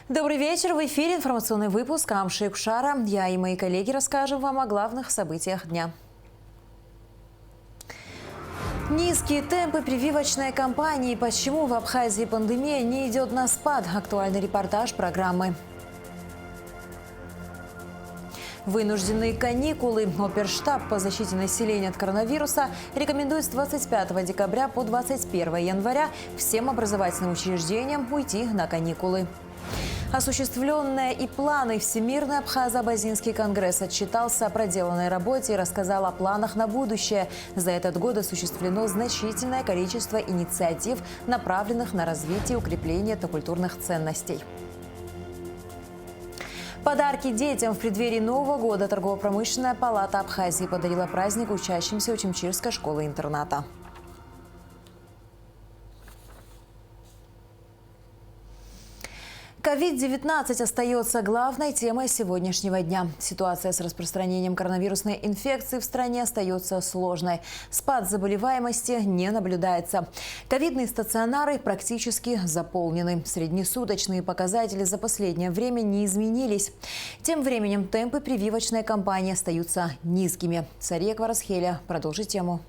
Добрый вечер. В эфире информационный выпуск Амши Кушара. Я и мои коллеги расскажем вам о главных событиях дня. Низкие темпы прививочной кампании. Почему в Абхазии пандемия не идет на спад? Актуальный репортаж программы. Вынужденные каникулы. Оперштаб по защите населения от коронавируса рекомендует с 25 декабря по 21 января всем образовательным учреждениям уйти на каникулы. Осуществленные и планы. Всемирный Абхазо-Абазинский конгресс отчитался о проделанной работе и рассказал о планах на будущее. За этот год осуществлено значительное количество инициатив, направленных на развитие и укрепление этнокультурных ценностей. Подарки детям в преддверии Нового года торгово-промышленная палата Абхазии подарила праздник учащимся Учимчирской школы-интерната. COVID-19 остается главной темой сегодняшнего дня. Ситуация с распространением коронавирусной инфекции в стране остается сложной. Спад заболеваемости не наблюдается. Ковидные стационары практически заполнены. Среднесуточные показатели за последнее время не изменились. Тем временем темпы прививочной кампании остаются низкими. Сария Кварасхеля продолжит тему.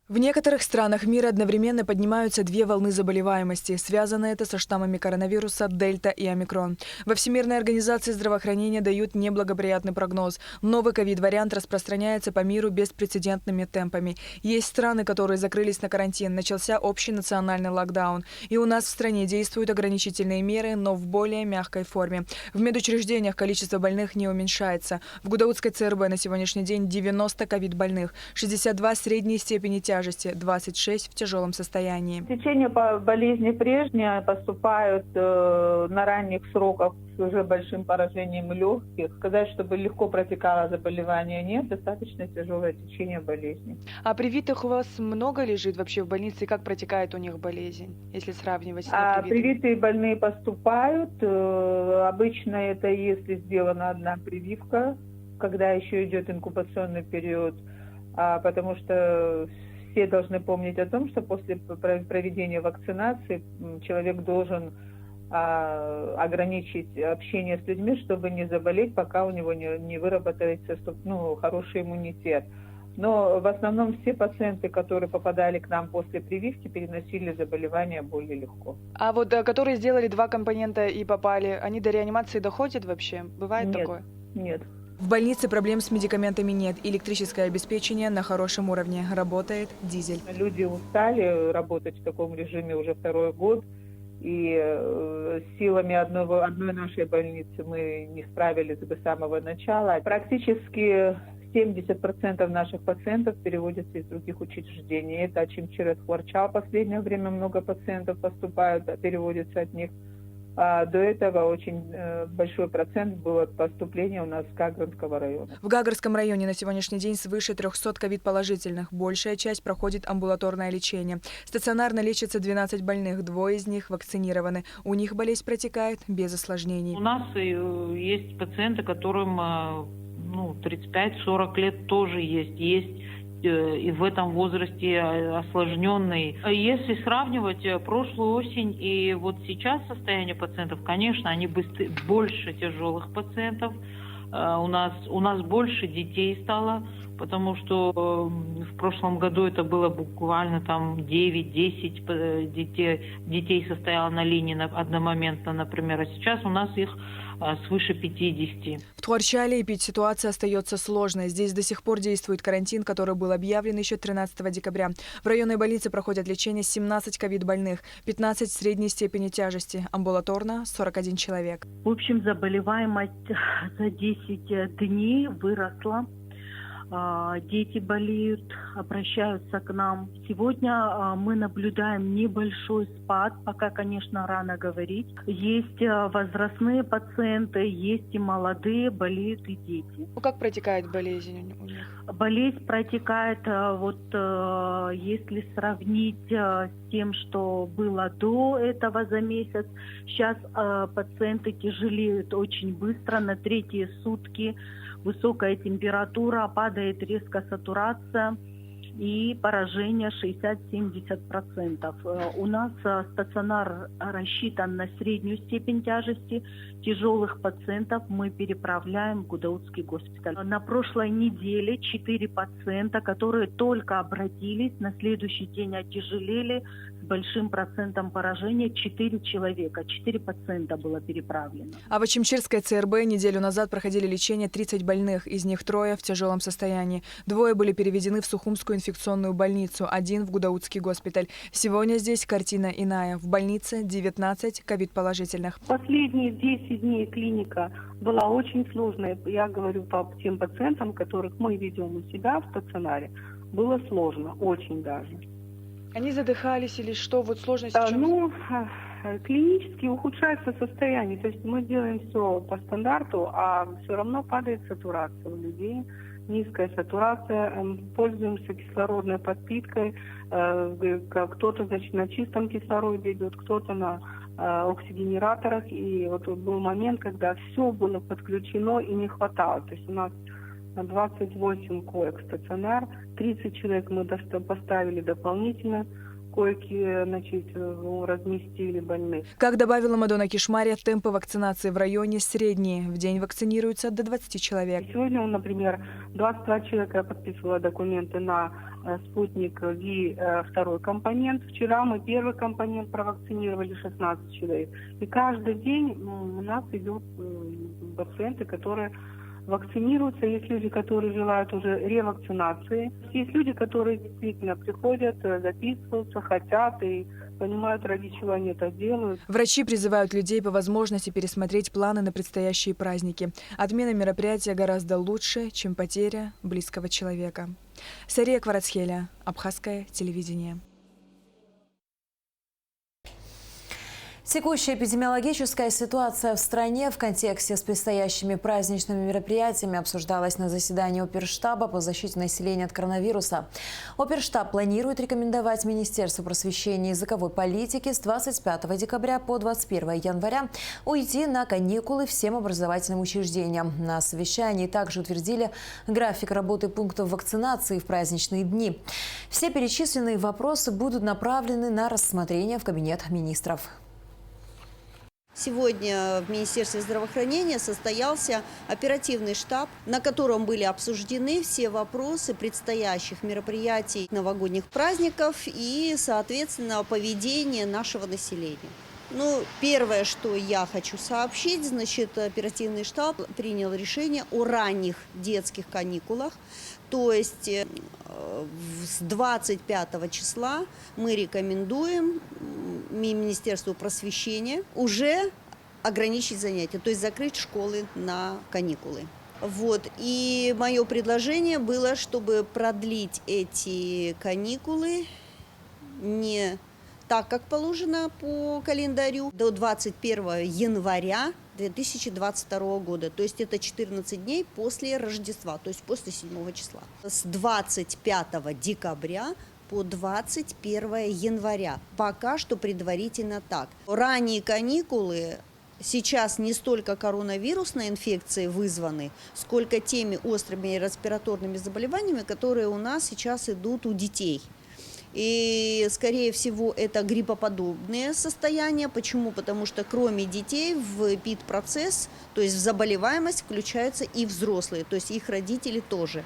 В некоторых странах мира одновременно поднимаются две волны заболеваемости. Связано это со штаммами коронавируса Дельта и Омикрон. Во Всемирной организации здравоохранения дают неблагоприятный прогноз. Новый ковид-вариант распространяется по миру беспрецедентными темпами. Есть страны, которые закрылись на карантин. Начался общий национальный локдаун. И у нас в стране действуют ограничительные меры, но в более мягкой форме. В медучреждениях количество больных не уменьшается. В Гудаутской ЦРБ на сегодняшний день 90 ковид-больных, 62 средней степени тяжести, 26 в тяжелом состоянии. Течение по болезни прежнее поступают на ранних сроках с уже большим поражением легких. Сказать, чтобы легко протекало заболевание, нет, достаточно тяжелое течение болезни. А привитых у вас много лежит вообще в больнице? И как протекает у них болезнь, если сравнивать с непривитыми? Привитые больные поступают. Обычно это если сделана одна прививка, когда еще идет инкубационный период, потому что все должны помнить о том, что после проведения вакцинации человек должен ограничить общение с людьми, чтобы не заболеть, пока у него не выработается хороший иммунитет. Но в основном все пациенты, которые попадали к нам после прививки, переносили заболевания более легко. А вот которые сделали два компонента и попали, они до реанимации доходят вообще? Бывает такое? Нет. В больнице проблем с медикаментами нет. Электрическое обеспечение на хорошем уровне. Работает дизель. Люди устали работать в таком режиме уже второй год. И силами одной нашей больницы мы не справились бы с самого начала. Практически 70% наших пациентов переводятся из других учреждений. Это Очимчир, Хворчал. В последнее время много пациентов поступают, переводятся от них. До этого очень большой процент было поступления у нас с Гагринского района. В Гагрском районе на сегодняшний день свыше 300 ковид-положительных. Большая часть проходит амбулаторное лечение. Стационарно лечатся 12 больных, двое из них вакцинированы. У них болезнь протекает без осложнений. У нас есть пациенты, которым 35-40 лет тоже есть и в этом возрасте осложненный. Если сравнивать прошлую осень и вот сейчас состояние пациентов, конечно, они больше тяжелых пациентов. У нас больше детей стало, потому что в прошлом году это было буквально там 9-10 детей состояло на линии одномоментно, например, а сейчас у нас их свыше 50. В Тхуарчале ситуация остается сложной. Здесь до сих пор действует карантин, который был объявлен еще 13 декабря. В районной больнице проходят лечение 17 ковид-больных, 15 средней степени тяжести, амбулаторно 41 человек. В общем, заболеваемость за 10 дней выросла. Дети болеют, обращаются к нам. Сегодня мы наблюдаем небольшой спад, пока, конечно, рано говорить. Есть возрастные пациенты, есть и молодые, болеют и дети. Как протекает болезнь у них? Болезнь протекает, если сравнить с тем, что было до этого за месяц, сейчас пациенты тяжелеют очень быстро, на третьи сутки. Высокая температура, падает резко сатурация. и поражение 60-70%. У нас стационар рассчитан на среднюю степень тяжести. Тяжелых пациентов мы переправляем в Гудаутский госпиталь. На прошлой неделе 4 пациента, которые только обратились, на следующий день отяжелели с большим процентом поражения. 4 человека, 4 пациента было переправлено. А в Очимчирской ЦРБ неделю назад проходили лечение 30 больных, из них 3 в тяжелом состоянии. 2 были переведены в Сухумскую инфекционную больницу, 1 в Гудаутский госпиталь. Сегодня здесь картина иная. В больнице 19 ковид-положительных. Последние 10 дней клиника была очень сложная. Я говорю по тем пациентам, которых мы ведем у себя в стационаре. Было сложно, очень даже. Они задыхались или что? Вот сложность в чем? Ну, клинически ухудшается состояние. То есть мы делаем все по стандарту, а все равно падает сатурация у людей. Низкая сатурация, пользуемся кислородной подпиткой. Кто-то, значит, на чистом кислороде идет, кто-то на оксигенераторах. И вот был момент, когда все было подключено и не хватало. То есть у нас 28 коек стационар, 30 человек мы поставили дополнительно, койки, значит, разместили больных. Как добавила Мадонна Кишмария, темпы вакцинации в районе средние. В день вакцинируются до 20 человек. Сегодня, например, 22 человека подписывала документы на спутник ВИ второй компонент. Вчера мы первый компонент провакцинировали 16 человек. И каждый день у нас идут пациенты, которые вакцинируются. Есть люди, которые желают уже ревакцинации. Есть люди, которые действительно приходят, записываются, хотят и понимают, ради чего они это делают. Врачи призывают людей по возможности пересмотреть планы на предстоящие праздники. Отмена мероприятия гораздо лучше, чем потеря близкого человека. Сария Кварацхеля, Абхазское телевидение. Текущая эпидемиологическая ситуация в стране в контексте с предстоящими праздничными мероприятиями обсуждалась на заседании Оперштаба по защите населения от коронавируса. Оперштаб планирует рекомендовать Министерству просвещения и языковой политики с 25 декабря по 21 января уйти на каникулы всем образовательным учреждениям. На совещании также утвердили график работы пунктов вакцинации в праздничные дни. Все перечисленные вопросы будут направлены на рассмотрение в Кабинет министров. Сегодня в Министерстве здравоохранения состоялся оперативный штаб, на котором были обсуждены все вопросы предстоящих мероприятий, новогодних праздников и, соответственно, поведения нашего населения. Ну, первое, что я хочу сообщить, значит, оперативный штаб принял решение о ранних детских каникулах. То есть с 25 числа мы рекомендуем Министерству просвещения уже ограничить занятия, то есть закрыть школы на каникулы. Вот. И мое предложение было, чтобы продлить эти каникулы не так, как положено по календарю, до 21 января 2022 года. То есть это 14 дней после Рождества, то есть после 7 числа. С 25 декабря по 21 января. Пока что предварительно так. Ранние каникулы сейчас не столько коронавирусной инфекцией вызваны, сколько теми острыми респираторными заболеваниями, которые у нас сейчас идут у детей. И, скорее всего, это гриппоподобные состояния. Почему? Потому что кроме детей в ПИД-процесс, то есть в заболеваемость, включаются и взрослые, то есть их родители тоже.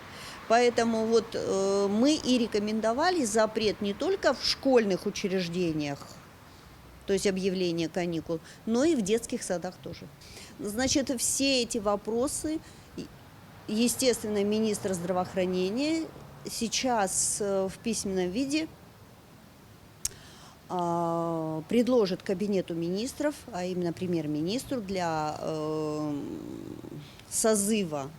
Поэтому вот мы и рекомендовали запрет не только в школьных учреждениях, то есть объявление каникул, но и в детских садах тоже. Значит, все эти вопросы, естественно, министр здравоохранения сейчас в письменном виде предложит Кабинету министров, а именно премьер-министру, для созыва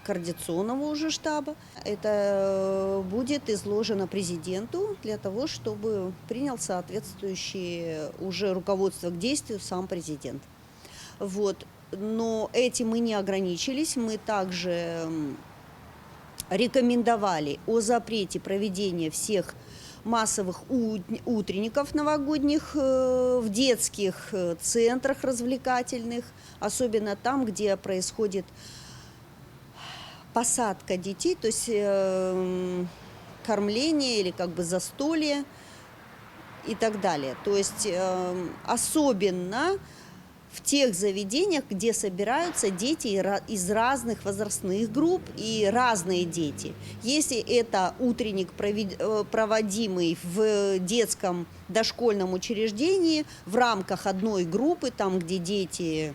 координационного уже штаба. Это будет изложено президенту для того, чтобы принял соответствующее уже руководство к действию сам президент. Вот. Но этим мы не ограничились, мы также рекомендовали о запрете проведения всех массовых утренников новогодних в детских центрах развлекательных, особенно там, где происходит посадка детей, то есть кормление или как бы застолье и так далее. То есть особенно в тех заведениях, где собираются дети из разных возрастных групп и разные дети. Если это утренник, проводимый в детском дошкольном учреждении в рамках одной группы, там, где дети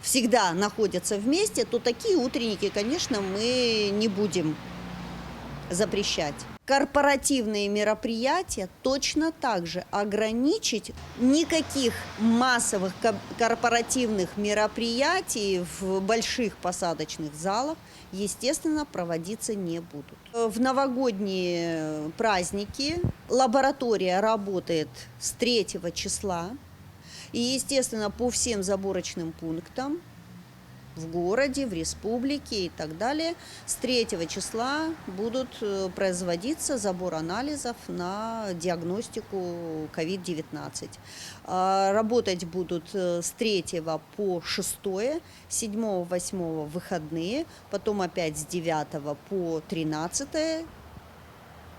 всегда находятся вместе, то такие утренники, конечно, мы не будем запрещать. Корпоративные мероприятия точно так же ограничить. Никаких массовых корпоративных мероприятий в больших посадочных залах, естественно, проводиться не будут. В новогодние праздники лаборатория работает с 3 числа. И, естественно, по всем заборочным пунктам в городе, в республике и так далее, с 3 числа будут производиться забор анализов на диагностику COVID-19. Работать будут с 3 по 6, 7, 8 выходные, потом опять с 9 по 13.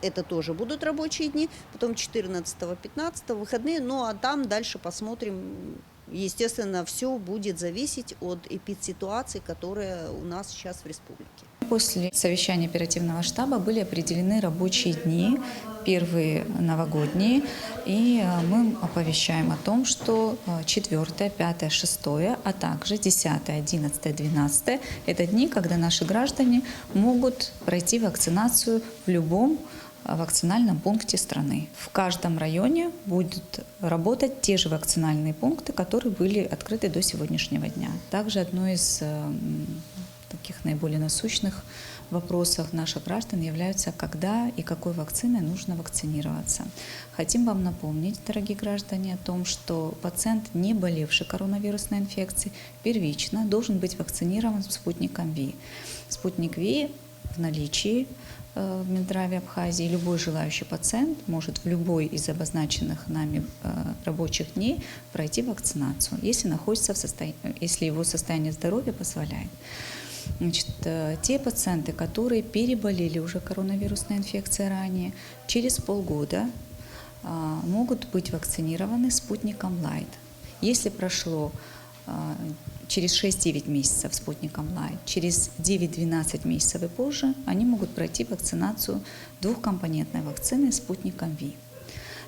Это тоже будут рабочие дни, потом 14-15 выходные, ну а там дальше посмотрим. Естественно, все будет зависеть от эпидситуации, которая у нас сейчас в республике. После совещания оперативного штаба были определены рабочие дни, первые новогодние, и мы оповещаем о том, что 4, 5, 6, а также 10, 11, 12 – это дни, когда наши граждане могут пройти вакцинацию в любом вакцинальном пункте страны. В каждом районе будут работать те же вакцинальные пункты, которые были открыты до сегодняшнего дня. Также одной из таких наиболее насущных вопросов наших граждан является, когда и какой вакциной нужно вакцинироваться. Хотим вам напомнить, дорогие граждане, о том, что пациент, не болевший коронавирусной инфекцией, первично должен быть вакцинирован спутником ВИ. Спутник ВИ в наличии в Минздраве Абхазии. Любой желающий пациент может в любой из обозначенных нами рабочих дней пройти вакцинацию, если находится если его состояние здоровья позволяет. Значит, те пациенты, которые переболели уже коронавирусной инфекцией ранее, через полгода могут быть вакцинированы спутником Light. Если прошло через 6-9 месяцев спутником Light, через 9-12 месяцев и позже они могут пройти вакцинацию двухкомпонентной вакцины спутником ВИ.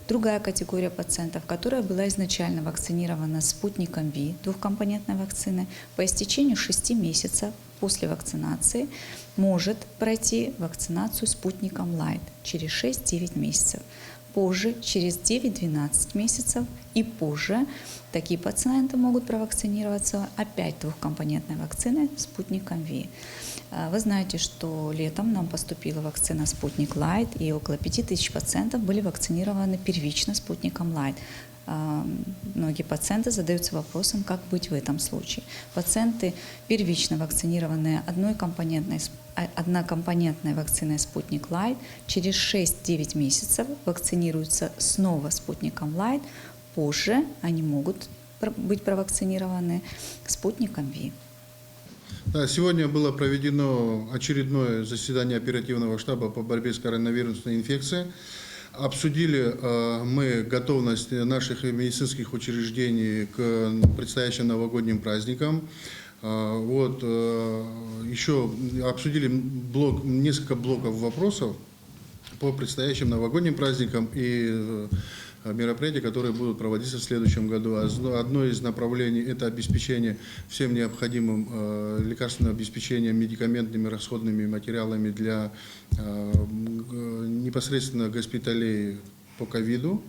Другая категория пациентов, которая была изначально вакцинирована спутником ВИ, двухкомпонентной вакцины, по истечению 6 месяцев после вакцинации может пройти вакцинацию спутником Light через 6-9 месяцев. Позже, через 9-12 месяцев и позже, такие пациенты могут провакцинироваться опять двухкомпонентной вакциной спутником ВИ. Вы знаете, что летом нам поступила вакцина «Спутник Лайт», и около 5000 пациентов были вакцинированы первично «Спутником Лайт». Многие пациенты задаются вопросом, как быть в этом случае. Пациенты, первично вакцинированные однокомпонентной вакциной «Спутник Лайт», через 6-9 месяцев вакцинируются снова «Спутником Лайт». Позже они могут быть провакцинированы «Спутником ВИ». Да, сегодня было проведено очередное заседание оперативного штаба по борьбе с коронавирусной инфекцией. Обсудили мы готовность наших медицинских учреждений к предстоящим новогодним праздникам. Еще обсудили несколько блоков вопросов по предстоящим новогодним праздникам и мероприятия, которые будут проводиться в следующем году. Одно из направлений – это обеспечение всем необходимым лекарственным обеспечением, медикаментными расходными материалами для непосредственно госпиталей по ковиду.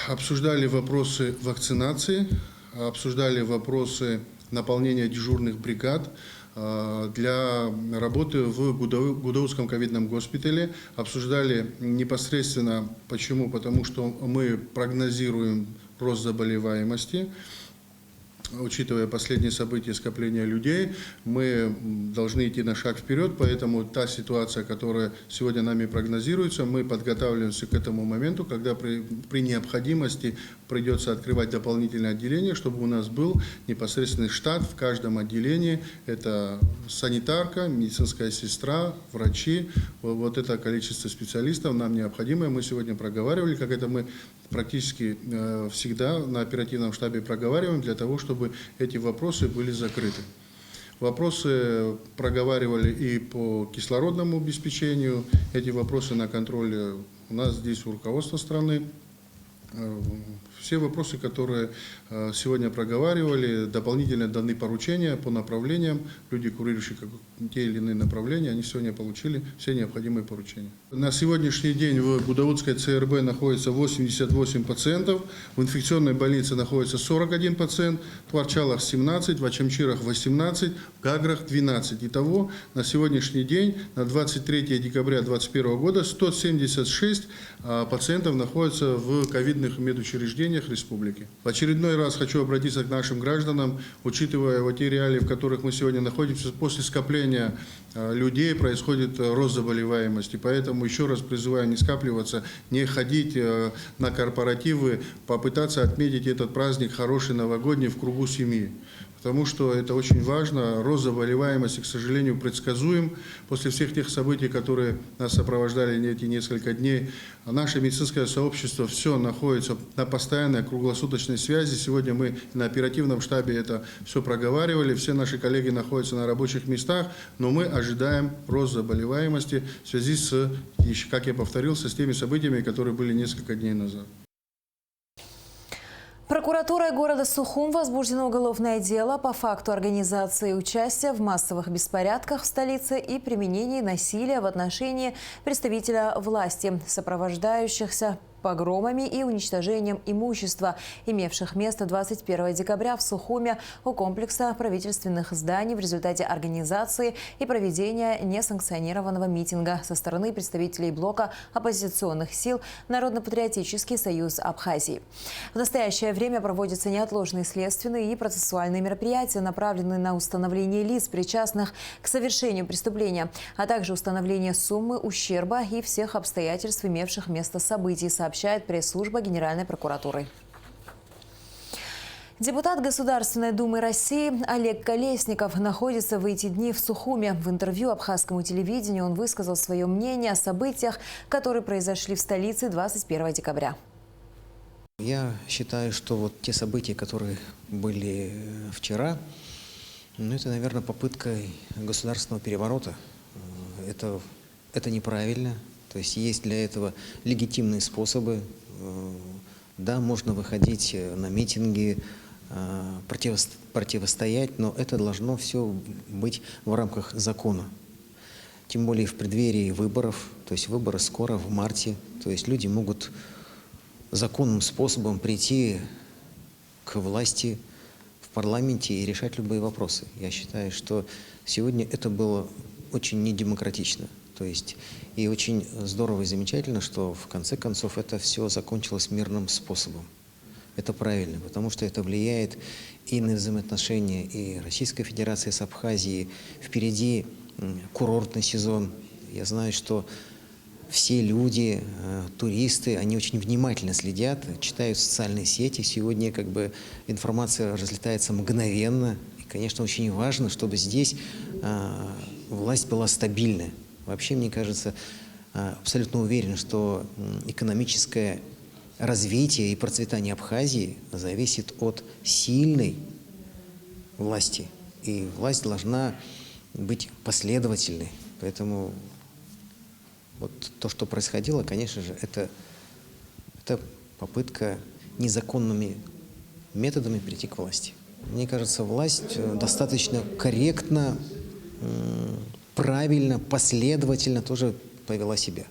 Обсуждали вопросы вакцинации, обсуждали вопросы наполнения дежурных бригад для работы в Гудаутском ковидном госпитале. Обсуждали непосредственно, почему? Потому что мы прогнозируем рост заболеваемости. Учитывая последние события скопления людей, мы должны идти на шаг вперед, поэтому та ситуация, которая сегодня нами прогнозируется, мы подготавливаемся к этому моменту, когда при необходимости придется открывать дополнительное отделение, чтобы у нас был непосредственный штат в каждом отделении. Это санитарка, медицинская сестра, врачи. Вот это количество специалистов нам необходимо. Мы сегодня проговаривали, как это мы практически всегда на оперативном штабе проговариваем, для того, чтобы эти вопросы были закрыты. Вопросы проговаривали и по кислородному обеспечению. Эти вопросы на контроле у нас здесь у руководства страны. Все вопросы, которые сегодня проговаривали, дополнительно даны поручения по направлениям. Люди, курирующие те или иные направления, они сегодня получили все необходимые поручения. На сегодняшний день в Гудаутской ЦРБ находится 88 пациентов, в инфекционной больнице находится 41 пациент, в Тварчалах 17, в Ачамчирах 18, в Гаграх 12. Итого на сегодняшний день, на 23 декабря 2021 года, 176 пациентов находятся в ковидных медучреждениях республики. В очередной раз хочу обратиться к нашим гражданам, учитывая вот те реалии, в которых мы сегодня находимся, после скопления людей происходит рост заболеваемости. Поэтому еще раз призываю не скапливаться, не ходить на корпоративы, попытаться отметить этот праздник хороший новогодний в кругу семьи. Потому что это очень важно. Рост заболеваемости, к сожалению, предсказуем. После всех тех событий, которые нас сопровождали эти несколько дней, наше медицинское сообщество все находится на постоянной круглосуточной связи. Сегодня мы на оперативном штабе это все проговаривали. Все наши коллеги находятся на рабочих местах, но мы ожидаем рост заболеваемости в связи с, как я повторился, с теми событиями, которые были несколько дней назад. Прокуратурой города Сухум возбуждено уголовное дело по факту организации участия в массовых беспорядках в столице и применении насилия в отношении представителя власти, сопровождающихся погромами и уничтожением имущества, имевших место 21 декабря в Сухуме у комплекса правительственных зданий в результате организации и проведения несанкционированного митинга со стороны представителей блока оппозиционных сил Народно-патриотический союз Абхазии. В настоящее время проводятся неотложные следственные и процессуальные мероприятия, направленные на установление лиц, причастных к совершению преступления, а также установление суммы ущерба и всех обстоятельств, имевших место событий, сообщает пресс-служба Генеральной прокуратуры. Депутат Государственной Думы России Олег Колесников находится в эти дни в Сухуме. В интервью абхазскому телевидению он высказал свое мнение о событиях, которые произошли в столице 21 декабря. Я считаю, что вот те события, которые были вчера, это, наверное, попытка государственного переворота. Это неправильно. То есть для этого легитимные способы. Да, можно выходить на митинги, противостоять, но это должно все быть в рамках закона. Тем более в преддверии выборов, то есть выборы скоро, в марте. То есть люди могут законным способом прийти к власти в парламенте и решать любые вопросы. Я считаю, что сегодня это было очень недемократично. То есть и очень здорово и замечательно, что в конце концов это все закончилось мирным способом. Это правильно, потому что это влияет и на взаимоотношения и Российской Федерации с Абхазией. Впереди курортный сезон. Я знаю, что все люди, туристы, они очень внимательно следят, читают социальные сети. Сегодня информация разлетается мгновенно. И, конечно, очень важно, чтобы здесь власть была стабильная. Вообще, мне кажется, абсолютно уверен, что экономическое развитие и процветание Абхазии зависит от сильной власти. И власть должна быть последовательной. Поэтому вот то, что происходило, конечно же, это попытка незаконными методами прийти к власти. Мне кажется, власть достаточно корректно, правильно, последовательно тоже повела себя.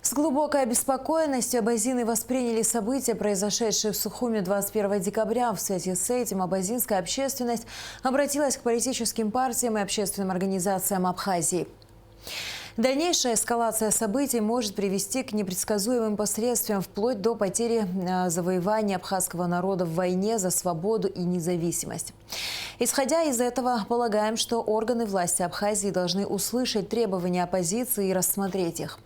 С глубокой обеспокоенностью абазины восприняли события, произошедшие в Сухуме 21 декабря. В связи с этим абазинская общественность обратилась к политическим партиям и общественным организациям Абхазии. Дальнейшая эскалация событий может привести к непредсказуемым последствиям, вплоть до потери завоевания абхазского народа в войне за свободу и независимость. Исходя из этого, полагаем, что органы власти Абхазии должны услышать требования оппозиции и рассмотреть их.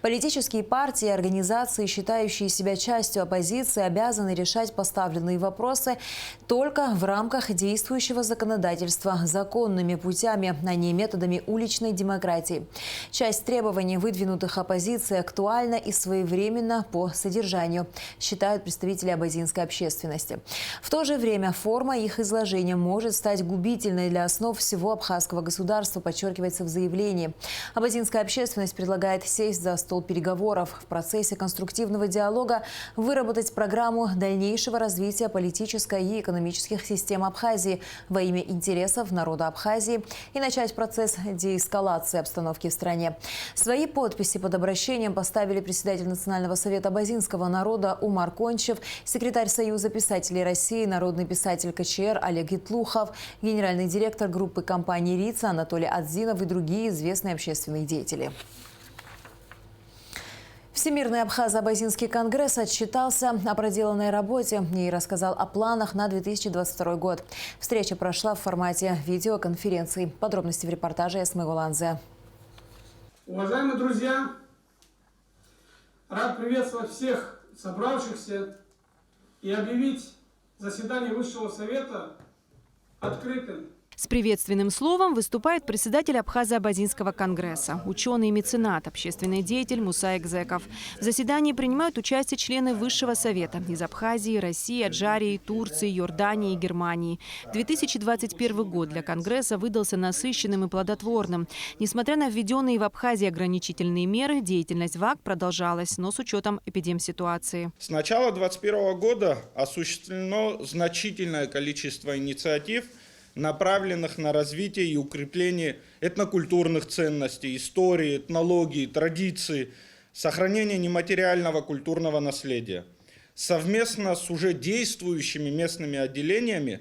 Политические партии и организации, считающие себя частью оппозиции, обязаны решать поставленные вопросы только в рамках действующего законодательства, законными путями, а не методами уличной демократии. Часть требований, выдвинутых оппозицией, актуальна и своевременна по содержанию, считают представители абазинской общественности. В то же время форма их изложения может стать губительной для основ всего абхазского государства, подчеркивается в заявлении. Абазинская общественность предлагает сесть за стол переговоров, в процессе конструктивного диалога выработать программу дальнейшего развития политической и экономических систем Абхазии во имя интересов народа Абхазии и начать процесс деэскалации обстановки в стране. Свои подписи под обращением поставили председатель Национального совета абазинского народа Умар Кончев, секретарь Союза писателей России, народный писатель КЧР Олег Итлухов, генеральный директор группы компании «Рица» Анатолий Адзинов и другие известные общественные деятели. Всемирный Абхазо-Абазинский конгресс отчитался о проделанной работе и рассказал о планах на 2022 год. Встреча прошла в формате видеоконференции. Подробности в репортаже Эсмы Голанзе. Уважаемые друзья, рад приветствовать всех собравшихся и объявить заседание Высшего Совета открытым. С приветственным словом выступает председатель Абхазо-Абазинского конгресса, ученый и меценат, общественный деятель Муса Экзеков. В заседании принимают участие члены Высшего Совета из Абхазии, России, Аджарии, Турции, Иордании и Германии. 2021 год для конгресса выдался насыщенным и плодотворным. Несмотря на введенные в Абхазии ограничительные меры, деятельность ВАК продолжалась, но с учетом эпидемситуации. С начала 2021 года осуществлено значительное количество инициатив, направленных на развитие и укрепление этнокультурных ценностей, истории, этнологии, традиций, сохранение нематериального культурного наследия. Совместно с уже действующими местными отделениями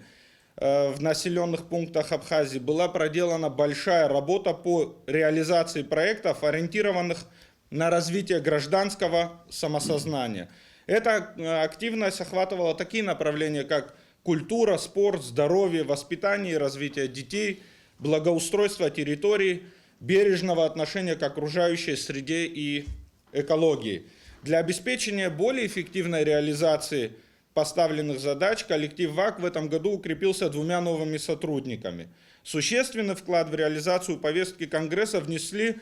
в населенных пунктах Абхазии была проделана большая работа по реализации проектов, ориентированных на развитие гражданского самосознания. Эта активность охватывала такие направления, как культура, спорт, здоровье, воспитание и развитие детей, благоустройство территорий, бережного отношения к окружающей среде и экологии. Для обеспечения более эффективной реализации поставленных задач коллектив ВАК в этом году укрепился 2 новыми сотрудниками. Существенный вклад в реализацию повестки Конгресса внесли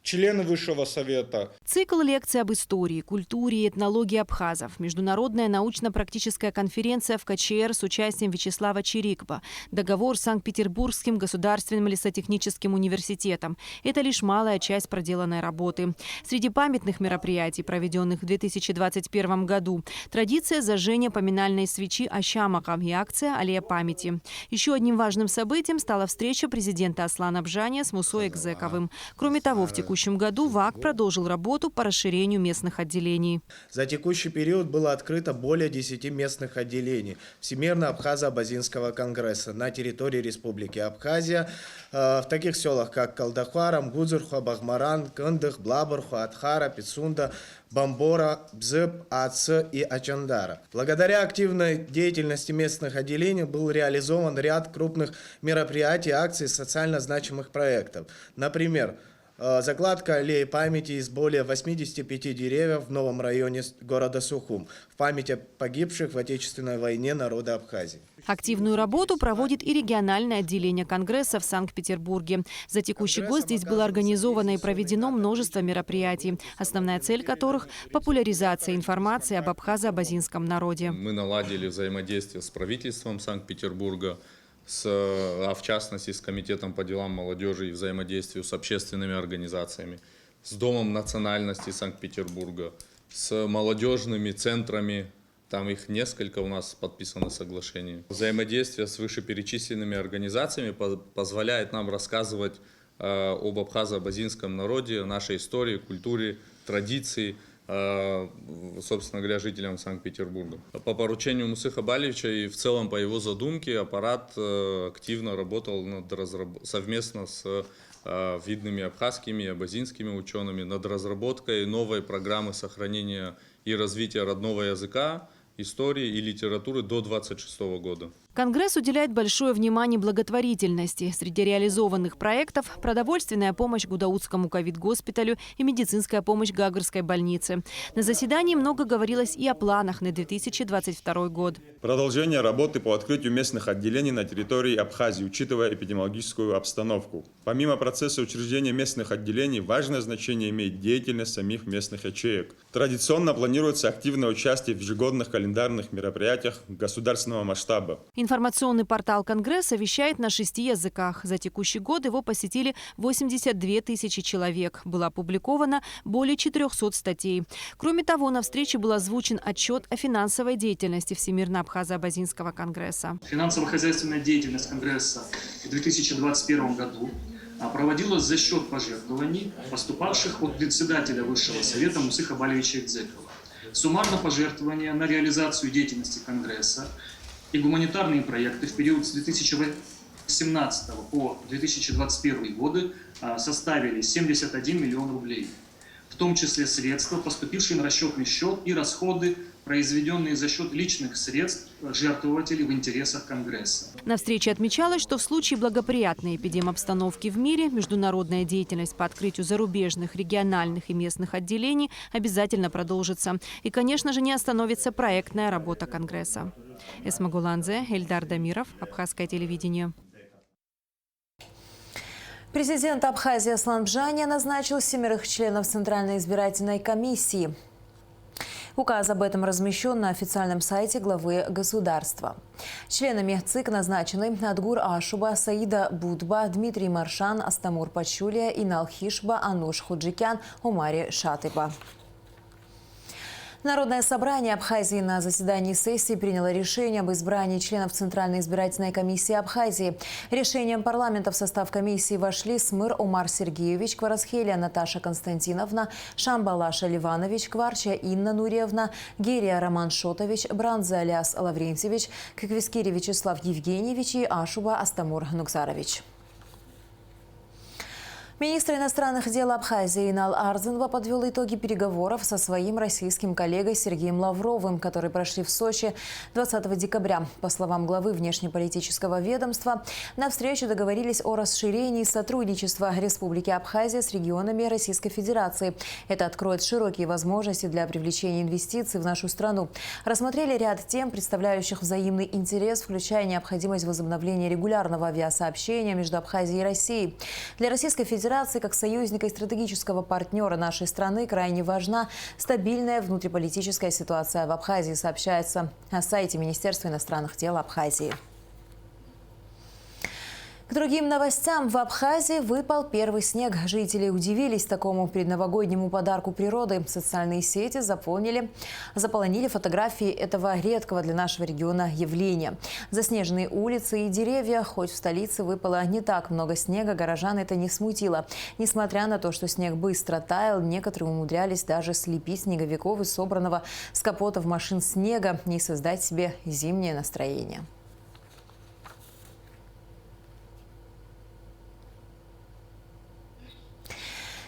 члены Высшего Совета. Цикл лекций об истории, культуре и этнологии абхазов. Международная научно-практическая конференция в КЧР с участием Вячеслава Чирикова. Договор с Санкт-Петербургским государственным лесотехническим университетом. Это лишь малая часть проделанной работы. Среди памятных мероприятий, проведенных в 2021 году, традиция зажжения поминальной свечи Ащамака и акция «Аллея памяти». Еще одним важным событием стала встреча президента Аслана Бжания с Мусой Экзековым. Кроме того, в текущем году ВАК продолжил работу по расширению местных отделений. За текущий период было открыто более 10 местных отделений Всемирно-Абхазо-Абазинского конгресса на территории Республики Абхазия в таких селах, как Калдахвара, Мгудзурху, Бахмаран, Кындых, Блабурху, Атхара, Пицунда, Бамбора, Бзып, Ац и Ачандара. Благодаря активной деятельности местных отделений был реализован ряд крупных мероприятий, акций, социально значимых проектов. Например, закладка аллеи памяти из более 85 деревьев в новом районе города Сухум в память о погибших в Отечественной войне народа Абхазии. Активную работу проводит и региональное отделение Конгресса в Санкт-Петербурге. За текущий год здесь было организовано и проведено множество мероприятий, основная цель которых – популяризация информации об абхазо-абазинском народе. Мы наладили взаимодействие с правительством Санкт-Петербурга, в частности с Комитетом по делам молодежи и взаимодействию с общественными организациями, с Домом национальности Санкт-Петербурга, с молодежными центрами, там их несколько у нас подписано соглашение. Взаимодействие с вышеперечисленными организациями позволяет нам рассказывать об абхазо-абазинском народе, нашей истории, культуре, традиции, собственно говоря, жителям Санкт-Петербурга. По поручению Мусы Хабалевича и в целом по его задумке аппарат активно работал совместно с видными абхазскими и абазинскими учеными над разработкой новой программы сохранения и развития родного языка, истории и литературы до 2026 года. Конгресс уделяет большое внимание благотворительности. Среди реализованных проектов – продовольственная помощь Гудаутскому ковид-госпиталю и медицинская помощь Гагарской больнице. На заседании много говорилось и о планах на 2022 год. Продолжение работы по открытию местных отделений на территории Абхазии, учитывая эпидемиологическую обстановку. Помимо процесса учреждения местных отделений, важное значение имеет деятельность самих местных ячеек. Традиционно планируется активное участие в ежегодных календарных мероприятиях государственного масштаба. Информационный портал Конгресса вещает на 6 языках. За текущий год его посетили 82 тысячи человек. Было опубликовано более 400 статей. Кроме того, на встрече был озвучен отчет о финансовой деятельности Всемирно-Абхазо-Абазинского конгресса. Финансово-хозяйственная деятельность Конгресса в 2021 году проводилась за счет пожертвований, поступавших от председателя Высшего совета Мусыха Балевича Экзекова. Суммарно пожертвования на реализацию деятельности Конгресса и гуманитарные проекты в период с 2018 по 2021 годы составили 71 миллион рублей, в том числе средства, поступившие на расчетный счет, и расходы, произведенные за счет личных средств жертвователей в интересах Конгресса. На встрече отмечалось, что в случае благоприятной эпидемобстановки в мире международная деятельность по открытию зарубежных, региональных и местных отделений обязательно продолжится. И, конечно же, не остановится проектная работа Конгресса. Эсма Гуланзе, Эльдар Дамиров, Абхазское телевидение. Президент Абхазии Аслан Бжания назначил 7 членов Центральной избирательной комиссии. Указ об этом размещен на официальном сайте главы государства. Членами ЦИК назначены Надгур Ашуба, Саида Будба, Дмитрий Маршан, Астамур Пачулия, Инал Хишба, Ануш Худжикян, Умари Шатыба. Народное собрание Абхазии на заседании сессии приняло решение об избрании членов Центральной избирательной комиссии Абхазии. Решением парламента в состав комиссии вошли Смыр Умар Сергеевич, Кварасхелия Наташа Константиновна, Шамбалаша Ливанович, Кварча Инна Нурьевна, Герия Роман Шотович, Бранза Аляс Лаврентьевич, Киквискири Вячеслав Евгеньевич и Ашуба Астамур Нукзарович. Министр иностранных дел Абхазии Инал Арзынова подвел итоги переговоров со своим российским коллегой Сергеем Лавровым, которые прошли в Сочи 20 декабря. По словам главы внешнеполитического ведомства, на встречу договорились о расширении сотрудничества Республики Абхазия с регионами Российской Федерации. Это откроет широкие возможности для привлечения инвестиций в нашу страну. Рассмотрели ряд тем, представляющих взаимный интерес, включая необходимость возобновления регулярного авиасообщения между Абхазией и Россией. Для Российской Федерации как союзника и стратегического партнера нашей страны крайне важна стабильная внутриполитическая ситуация в Абхазии, сообщается на сайте Министерства иностранных дел Абхазии. К другим новостям. В Абхазии выпал первый снег. Жители удивились такому предновогоднему подарку природы. Социальные сети заполонили фотографии этого редкого для нашего региона явления. Заснеженные улицы и деревья. Хоть в столице выпало не так много снега, горожан это не смутило. Несмотря на то, что снег быстро таял, некоторые умудрялись даже слепить снеговиков из собранного с капотов машин снега и создать себе зимнее настроение.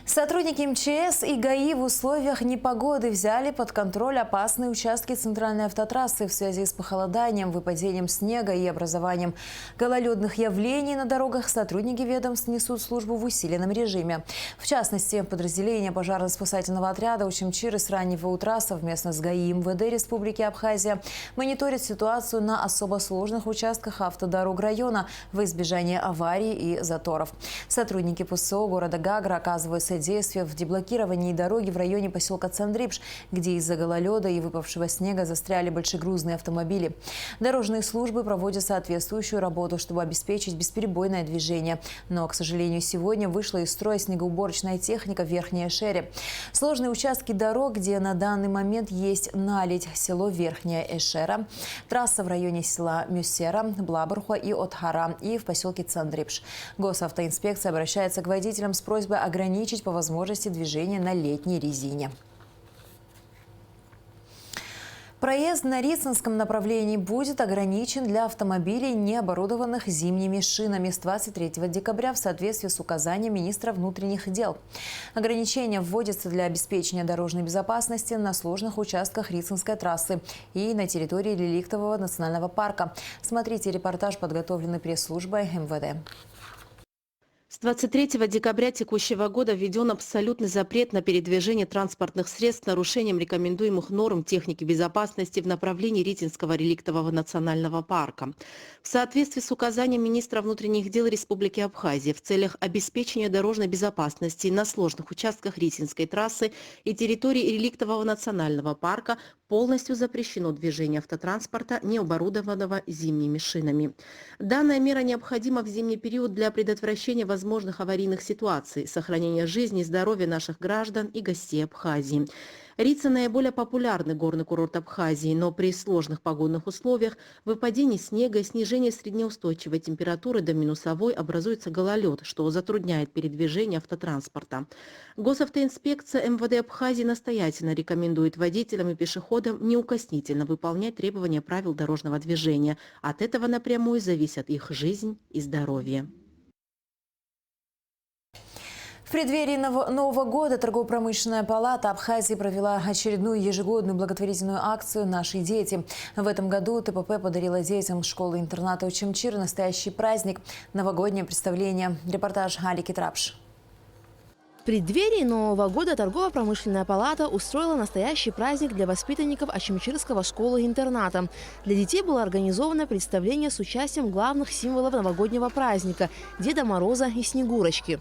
Сотрудники МЧС и ГАИ в условиях непогоды взяли под контроль опасные участки центральной автотрассы в связи с похолоданием, выпадением снега и образованием гололедных явлений на дорогах. Сотрудники ведомств несут службу в усиленном режиме. В частности, подразделения пожарно-спасательного отряда Учимчиры с раннего утра совместно с ГАИ и МВД Республики Абхазия мониторят ситуацию на особо сложных участках автодорог района во избежание аварий и заторов. Сотрудники ПСО города Гагра оказывают содействие в деблокировании дороги в районе поселка Цандрипш, где из-за гололеда и выпавшего снега застряли большегрузные автомобили. Дорожные службы проводят соответствующую работу, чтобы обеспечить бесперебойное движение. Но, к сожалению, сегодня вышла из строя снегоуборочная техника в Верхней Эшере. Сложные участки дорог, где на данный момент есть наледь: село Верхняя Эшера, трасса в районе села Мюссера, Блабархуа и Отхара, и в поселке Цандрипш. Госавтоинспекция обращается к водителям с просьбой ограничить по возможности движения на летней резине. Проезд на Рицинском направлении будет ограничен для автомобилей, не оборудованных зимними шинами с 23 декабря в соответствии с указанием министра внутренних дел. Ограничения вводятся для обеспечения дорожной безопасности на сложных участках Рицинской трассы и на территории Реликтового национального парка. Смотрите репортаж, подготовленный пресс-службой МВД. С 23 декабря текущего года введен абсолютный запрет на передвижение транспортных средств с нарушением рекомендуемых норм техники безопасности в направлении Ритинского реликтового национального парка. В соответствии с указанием министра внутренних дел Республики Абхазия в целях обеспечения дорожной безопасности на сложных участках Ритинской трассы и территории реликтового национального парка полностью запрещено движение автотранспорта, не оборудованного зимними шинами. Данная мера необходима в зимний период для предотвращения возможных аварийных ситуаций, сохранения жизни и здоровья наших граждан и гостей Абхазии. Рица – наиболее популярный горный курорт Абхазии, но при сложных погодных условиях, выпадении снега и снижении среднеустойчивой температуры до минусовой образуется гололед, что затрудняет передвижение автотранспорта. Госавтоинспекция МВД Абхазии настоятельно рекомендует водителям и пешеходам неукоснительно выполнять требования правил дорожного движения. От этого напрямую зависят их жизнь и здоровье. В преддверии Нового года Торгово-промышленная палата Абхазии провела очередную ежегодную благотворительную акцию «Наши дети». В этом году ТПП подарила детям школы-интерната Учимчир настоящий праздник – новогоднее представление. Репортаж Алики Трапш. В преддверии Нового года Торгово-промышленная палата устроила настоящий праздник для воспитанников Очимчирского школы-интерната. Для детей было организовано представление с участием главных символов новогоднего праздника – Деда Мороза и Снегурочки.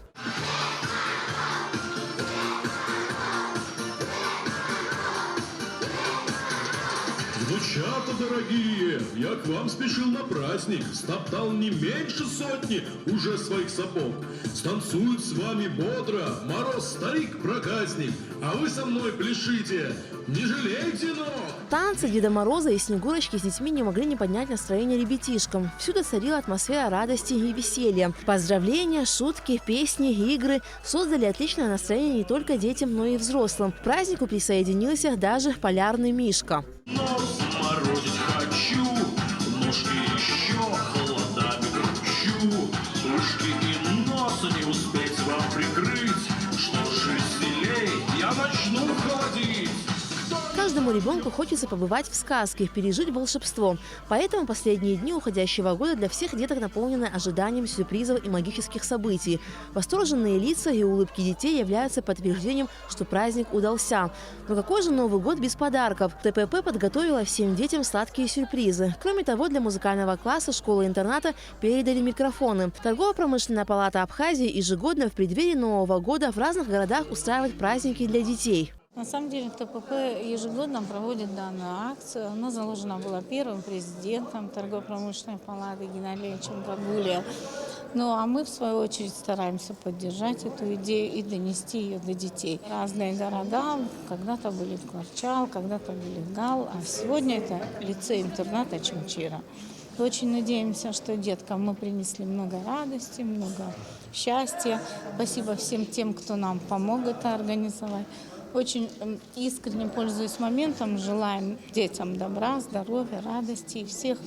Внучата дорогие, я к вам спешил на праздник, стоптал не меньше сотни уже своих сапог. Станцуют с вами бодро, Мороз старик проказник, а вы со мной пляшите, не жалейте ног. Танцы Деда Мороза и Снегурочки с детьми не могли не поднять настроение ребятишкам. Всюду царила атмосфера радости и веселья. Поздравления, шутки, песни, игры создали отличное настроение не только детям, но и взрослым. К празднику присоединился даже полярный Мишка. Нос морозить хочу, ножки еще холодами кручу, ушки и носа не успеть вам прикрыть, что ж веселей, я начну холодить. Каждому ребенку хочется побывать в сказке, пережить волшебство. Поэтому последние дни уходящего года для всех деток наполнены ожиданием сюрпризов и магических событий. Восторженные лица и улыбки детей являются подтверждением, что праздник удался. Но какой же Новый год без подарков? ТПП подготовила всем детям сладкие сюрпризы. Кроме того, для музыкального класса школы-интерната передали микрофоны. Торгово-промышленная палата Абхазии ежегодно в преддверии Нового года в разных городах устраивает праздники для детей. На самом деле ТПП ежегодно проводит данную акцию. Она заложена была первым президентом Торгово-промышленной палаты Геннадием Гагулием. Ну а мы, в свою очередь, стараемся поддержать эту идею и донести ее до детей. Разные города, когда-то были Кларчал, когда-то были Гал, а сегодня это лицей-интерната Очимчира. Очень надеемся, что деткам мы принесли много радости, много счастья. Спасибо всем тем, кто нам помог это организовать. Очень искренне, пользуясь моментом, желаем детям добра, здоровья, радости. И всех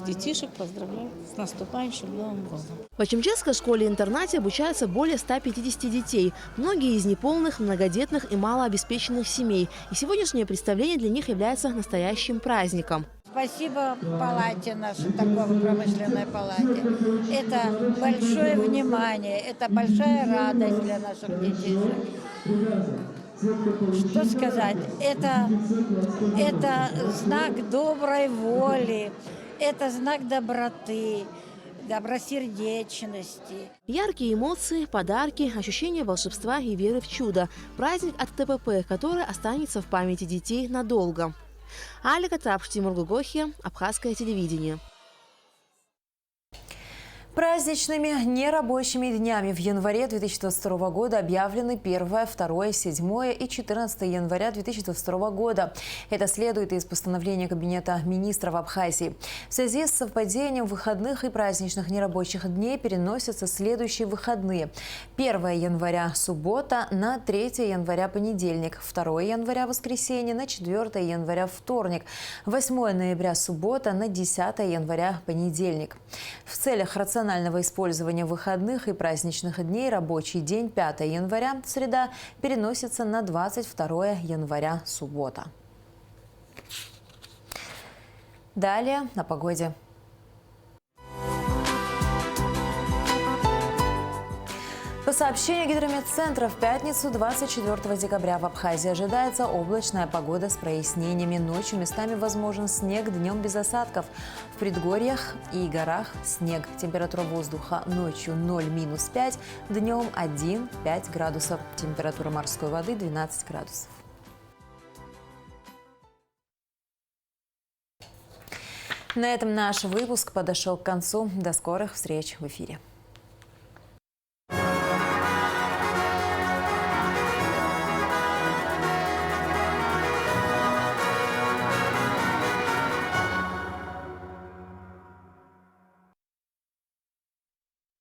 детишек поздравляю с наступающим Новым годом. В Очимчирской школе-интернате обучаются более 150 детей. Многие из неполных, многодетных и малообеспеченных семей. И сегодняшнее представление для них является настоящим праздником. Спасибо палате нашей, торгово-промышленной палате. Это большое внимание, это большая радость для наших детишек. Что сказать? Это знак доброй воли, это знак доброты, добросердечности. Яркие эмоции, подарки, ощущение волшебства и веры в чудо. Праздник от ТПП, который останется в памяти детей надолго. Алика Трапш, Тимур Гугохи, Абхазское телевидение. Праздничными нерабочими днями в январе 2022 года объявлены 1, 2, 7 и 14 января 2022 года. Это следует из постановления Кабинета министров Абхазии. В связи с совпадением выходных и праздничных нерабочих дней переносятся следующие выходные. 1 января – суббота на 3 января – понедельник, 2 января – воскресенье на 4 января – вторник, 8 ноября – суббота на 10 января – понедельник. В целях рационального использования выходных и праздничных дней рабочий день 5 января, среда, переносится на 22 января, суббота. Далее о погоде. По сообщению Гидрометцентра, в пятницу 24 декабря в Абхазии ожидается облачная погода с прояснениями. Ночью местами возможен снег, днем без осадков. В предгорьях и горах снег. Температура воздуха ночью 0–5, днем 1–5 градусов. Температура морской воды 12 градусов. На этом наш выпуск подошел к концу. До скорых встреч в эфире.